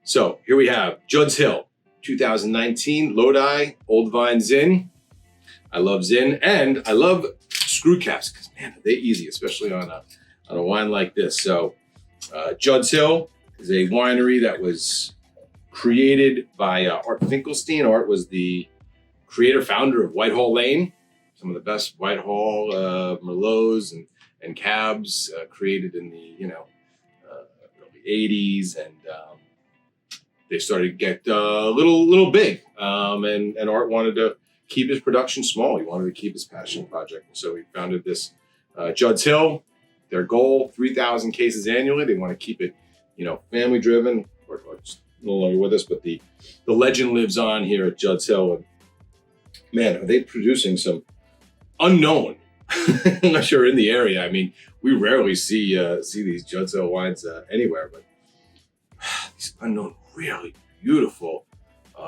So here we have Judd's Hill, 2019 Lodi Old Vine Zin. I love Zin, and I love screw caps because, man, are they easy, especially on a wine like this. So Judd's Hill is a winery that was created by Art Finkelstein. Art was the creator, founder of Whitehall Lane, some of the best Whitehall Merlots and cabs created in the early 80s, and they started to get a little big, and Art wanted to keep his production small. He wanted to keep his passion project, and so he founded this Judd's Hill. Their goal, 3,000 cases annually. They want to keep it, family driven. Art's no longer with us, but the legend lives on here at Judd's Hill. And man, are they producing some unknown, unless you're in the area. I mean, we rarely see these Judd's Hill wines anywhere, but these unknown, really beautiful,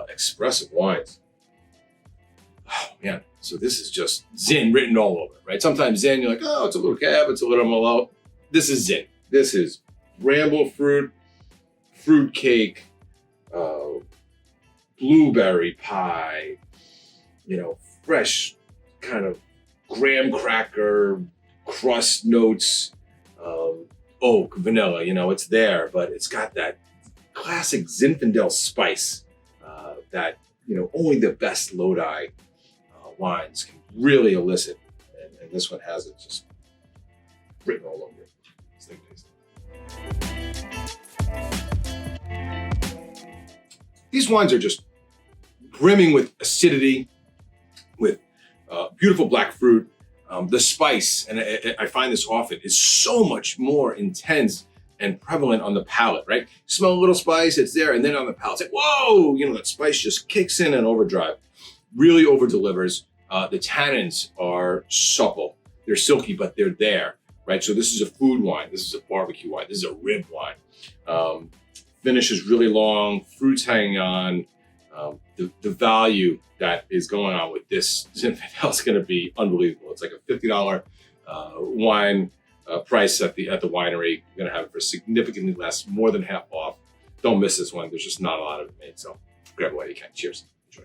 expressive wines. Oh man, so this is just Zin written all over it, right? Sometimes Zin, you're like, oh, it's a little cab, it's a little Merlot. This is Zin. This is bramble fruit, fruit cake, blueberry pie, fresh kind of graham cracker crust notes, oak, vanilla, it's there, but it's got that classic Zinfandel spice that, only the best Lodi wines can really elicit. And this one has it just written all over it. It's like this. These wines are just brimming with acidity, with beautiful black fruit. The spice, and I find this often, is so much more intense and prevalent on the palate, right? You smell a little spice, it's there, and then on the palate, it's like, whoa, that spice just kicks in overdrive. Really over delivers. The tannins are supple. They're silky, but they're there, right? So this is a food wine. This is a barbecue wine. This is a rib wine. Finish is really long, fruits hanging on. The value that is going on with this Zinfandel is going to be unbelievable. It's like a $50 wine price at the winery. You're going to have it for significantly less, more than half off. Don't miss this one. There's just not a lot of it made. So grab it while you can. Cheers. Enjoy.